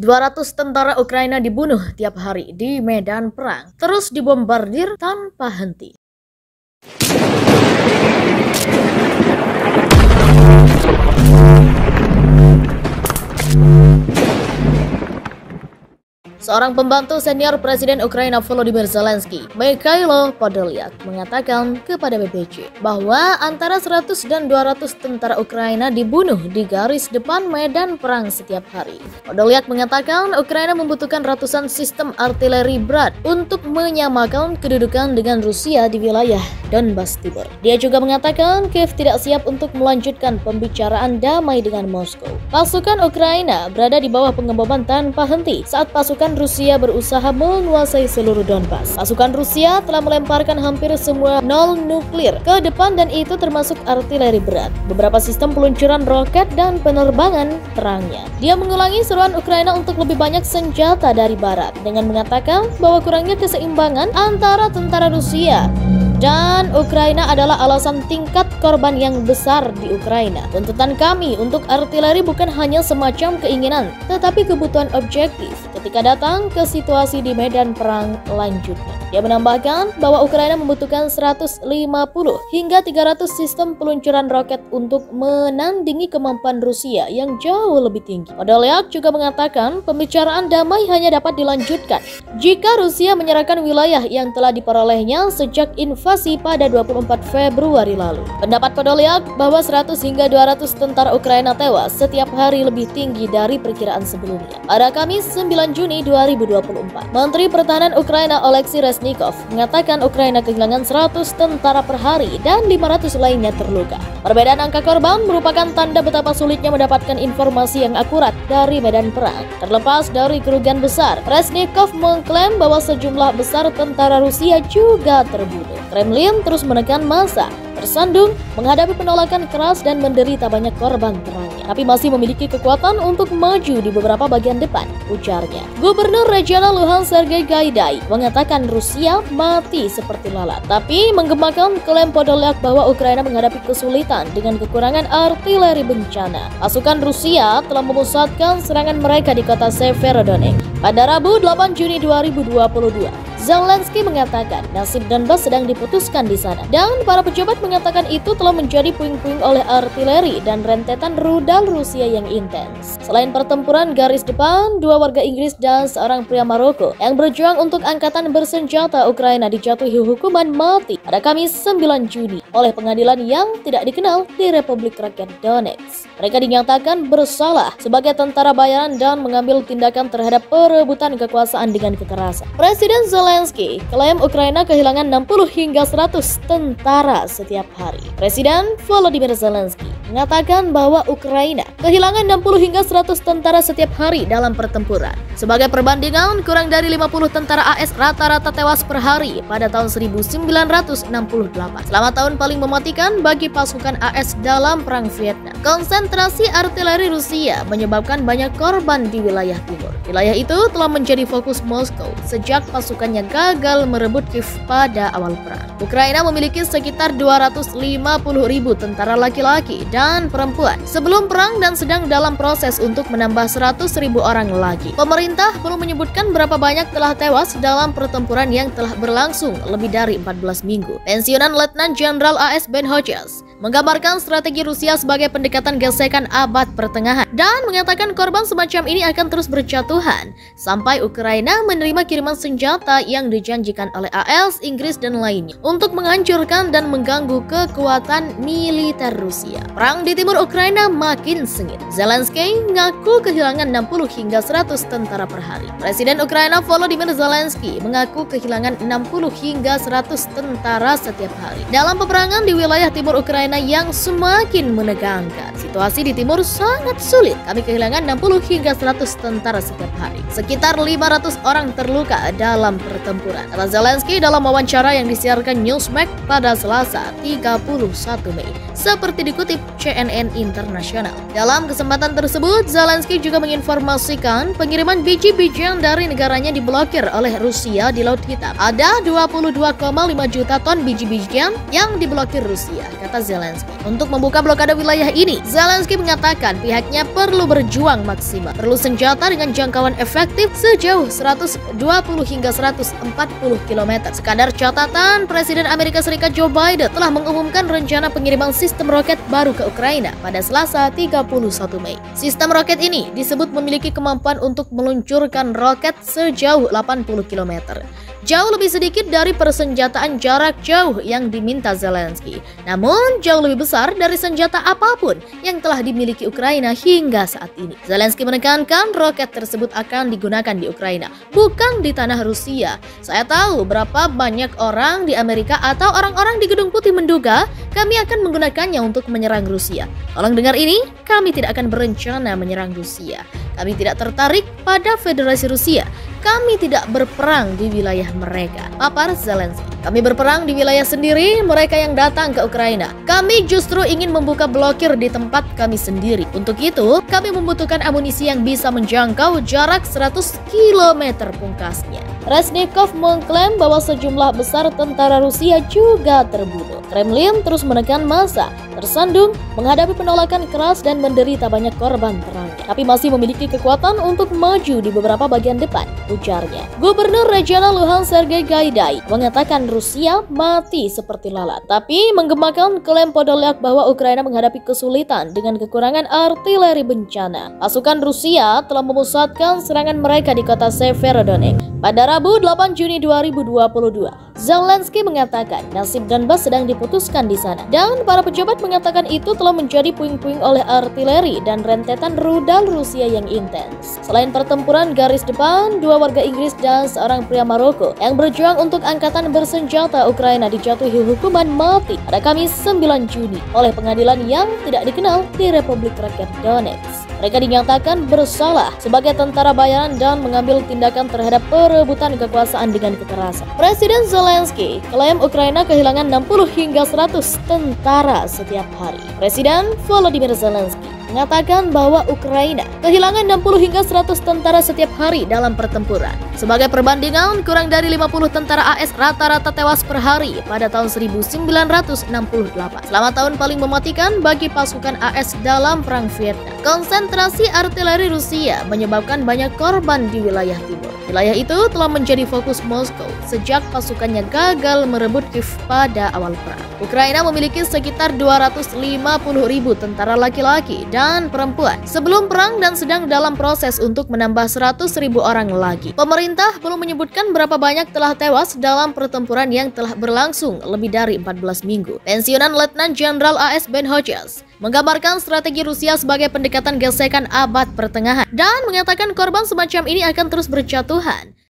200 tentara Ukraina dibunuh tiap hari di medan perang, terus dibombardir tanpa henti. Seorang pembantu senior Presiden Ukraina Volodymyr Zelensky, Mikhailo Podolyak, mengatakan kepada BBC bahwa antara 100 dan 200 tentara Ukraina dibunuh di garis depan medan perang setiap hari. Podolyak mengatakan Ukraina membutuhkan ratusan sistem artileri berat untuk menyamakan kedudukan dengan Rusia di wilayah Donbas Timur. Dia juga mengatakan Kiev tidak siap untuk melanjutkan pembicaraan damai dengan Moskow. Pasukan Ukraina berada di bawah pengeboman tanpa henti saat pasukan Rusia berusaha menguasai seluruh Donbas. Pasukan Rusia telah melemparkan hampir semua nol nuklir ke depan dan itu termasuk artileri berat, beberapa sistem peluncuran roket dan penerbangan terangnya. Dia mengulangi seruan Ukraina untuk lebih banyak senjata dari barat dengan mengatakan bahwa kurangnya keseimbangan antara tentara Rusia dan Ukraina adalah alasan tingkat korban yang besar di Ukraina. Tuntutan kami untuk artileri bukan hanya semacam keinginan, tetapi kebutuhan objektif ketika datang ke situasi di medan perang lanjutnya. Dia menambahkan bahwa Ukraina membutuhkan 150 hingga 300 sistem peluncuran roket untuk menandingi kemampuan Rusia yang jauh lebih tinggi. Podolyak juga mengatakan pembicaraan damai hanya dapat dilanjutkan jika Rusia menyerahkan wilayah yang telah diperolehnya sejak invasi pada 24 Februari lalu. Pendapat Podolyak bahwa 100 hingga 200 tentara Ukraina tewas setiap hari lebih tinggi dari perkiraan sebelumnya. Pada Kamis 9 Juni 2024, Menteri Pertahanan Ukraina Oleksiy Reznikov mengatakan Ukraina kehilangan 100 tentara per hari dan 500 lainnya terluka. Perbedaan angka korban merupakan tanda betapa sulitnya mendapatkan informasi yang akurat dari medan perang. Terlepas dari kerugian besar, Reznikov mengklaim bahwa sejumlah besar tentara Rusia juga terbunuh. Kremlin terus menekan massa tersandung menghadapi penolakan keras dan menderita banyak korban terangnya, tapi masih memiliki kekuatan untuk maju di beberapa bagian depan, ujarnya. Gubernur Regional Luhansk Sergei Gaidai mengatakan Rusia mati seperti lalat, tapi menggemakan klaim Podolyak bahwa Ukraina menghadapi kesulitan dengan kekurangan artileri bencana. Pasukan Rusia telah memusatkan serangan mereka di kota Severodonetsk pada Rabu 8 Juni 2022. Zelensky mengatakan nasib Donbas sedang diputuskan di sana dan para pejabat mengatakan itu telah menjadi puing-puing oleh artileri dan rentetan rudal Rusia yang intens. Selain pertempuran garis depan, 2 warga Inggris dan seorang pria Maroko yang berjuang untuk angkatan bersenjata Ukraina dijatuhi hukuman mati pada Kamis 9 Juni oleh pengadilan yang tidak dikenal di Republik Rakyat Donetsk. Mereka dinyatakan bersalah sebagai tentara bayaran dan mengambil tindakan terhadap perebutan kekuasaan dengan kekerasan. Presiden Zelensky klaim Ukraina kehilangan 60 hingga 100 tentara setiap hari. Presiden Volodymyr Zelensky mengatakan bahwa Ukraina kehilangan 60 hingga 100 tentara setiap hari dalam pertempuran. Sebagai perbandingan, kurang dari 50 tentara AS rata-rata tewas per hari pada tahun 1968. Selama tahun paling mematikan bagi pasukan AS dalam Perang Vietnam. Konsentrasi artileri Rusia menyebabkan banyak korban di wilayah timur. Wilayah itu telah menjadi fokus Moskow sejak pasukannya gagal merebut Kiev pada awal perang. Ukraina memiliki sekitar 250.000 tentara laki-laki dan perempuan sebelum perang dan sedang dalam proses untuk menambah 100.000 orang lagi. Pemerintah belum menyebutkan berapa banyak telah tewas dalam pertempuran yang telah berlangsung lebih dari 14 minggu. Pensiunan Letnan Jenderal AS Ben Hodges menggambarkan strategi Rusia sebagai pendekatan gesekan abad pertengahan dan mengatakan korban semacam ini akan terus berjatuhan sampai Ukraina menerima kiriman senjata yang dijanjikan oleh AS, Inggris, dan lainnya untuk menghancurkan dan mengganggu kekuatan militer Rusia. Perang di timur Ukraina makin sengit. Zelensky mengaku kehilangan 60 hingga 100 tentara per hari. Presiden Ukraina Volodymyr Zelensky mengaku kehilangan 60 hingga 100 tentara setiap hari dalam peperangan di wilayah timur Ukraina yang semakin menegangkan. Situasi di timur sangat sulit. Kami kehilangan 60 hingga 100 tentara setiap hari. Sekitar 500 orang terluka dalam pertempuran, kata Zelensky dalam wawancara yang disiarkan Newsmax pada Selasa 31 Mei, seperti dikutip CNN Internasional. Dalam kesempatan tersebut, Zelensky juga menginformasikan pengiriman biji-bijian dari negaranya diblokir oleh Rusia di Laut Hitam. Ada 22,5 juta ton biji-bijian yang diblokir Rusia, kata Zelensky. Zelensky. Untuk membuka blokade wilayah ini, Zelensky mengatakan pihaknya perlu berjuang maksimal, perlu senjata dengan jangkauan efektif sejauh 120 hingga 140 km. Sekadar catatan, Presiden Amerika Serikat Joe Biden telah mengumumkan rencana pengiriman sistem roket baru ke Ukraina pada Selasa 31 Mei. Sistem roket ini disebut memiliki kemampuan untuk meluncurkan roket sejauh 80 km. Jauh lebih sedikit dari persenjataan jarak jauh yang diminta Zelensky. Namun, jauh lebih besar dari senjata apapun yang telah dimiliki Ukraina hingga saat ini. Zelensky menekankan roket tersebut akan digunakan di Ukraina, bukan di tanah Rusia. Saya tahu berapa banyak orang di Amerika atau orang-orang di Gedung Putih menduga kami akan menggunakannya untuk menyerang Rusia. Tolong dengar ini, kami tidak akan berencana menyerang Rusia. Kami tidak tertarik pada Federasi Rusia. Kami tidak berperang di wilayah mereka, papar Zelensky. Kami berperang di wilayah sendiri, mereka yang datang ke Ukraina. Kami justru ingin membuka blokir di tempat kami sendiri. Untuk itu, kami membutuhkan amunisi yang bisa menjangkau jarak 100 km pungkasnya. Reznikov mengklaim bahwa sejumlah besar tentara Rusia juga terbunuh. Kremlin terus menekan massa tersandung, menghadapi penolakan keras dan menderita banyak korban perangnya, tapi masih memiliki kekuatan untuk maju di beberapa bagian depan, ujarnya. Gubernur Regional Luhansk Sergei Gaidai mengatakan Rusia mati seperti lalat, tapi menggemakan klaim Podolyak bahwa Ukraina menghadapi kesulitan dengan kekurangan artileri bencana. Pasukan Rusia telah memusatkan serangan mereka di kota Severodonetsk. Pada Rabu 8 Juni 2022, Zelensky mengatakan nasib Donbas sedang diputuskan di sana, dan para pejabat mengatakan itu telah menjadi puing-puing oleh artileri dan rentetan rudal Rusia yang intens. Selain pertempuran garis depan, 2 warga Inggris dan seorang pria Maroko yang berjuang untuk angkatan bersenjata Ukraina dijatuhi hukuman mati pada Kamis 9 Juni oleh pengadilan yang tidak dikenal di Republik Rakyat Donetsk. Mereka dinyatakan bersalah sebagai tentara bayaran dan mengambil tindakan terhadap perebutan kekuasaan dengan kekerasan. Presiden Zelensky klaim Ukraina kehilangan 60 hingga 100 tentara setiap hari. Presiden Volodymyr Zelensky mengatakan bahwa Ukraina kehilangan 60 hingga 100 tentara setiap hari dalam pertempuran. Sebagai perbandingan, kurang dari 50 tentara AS rata-rata tewas per hari pada tahun 1968. Selama tahun paling mematikan bagi pasukan AS dalam Perang Vietnam. Konsentrasi artileri Rusia menyebabkan banyak korban di wilayah timur. Wilayah itu telah menjadi fokus Moskow sejak pasukannya gagal merebut Kiev pada awal perang. Ukraina memiliki sekitar 250.000 tentara laki-laki dan perempuan sebelum perang dan sedang dalam proses untuk menambah 100.000 orang lagi. Pemerintah belum menyebutkan berapa banyak telah tewas dalam pertempuran yang telah berlangsung lebih dari 14 minggu. Pensiunan Letnan Jenderal AS Ben Hodges menggambarkan strategi Rusia sebagai pendekatan gesekan abad pertengahan dan mengatakan korban semacam ini akan terus berjatuhan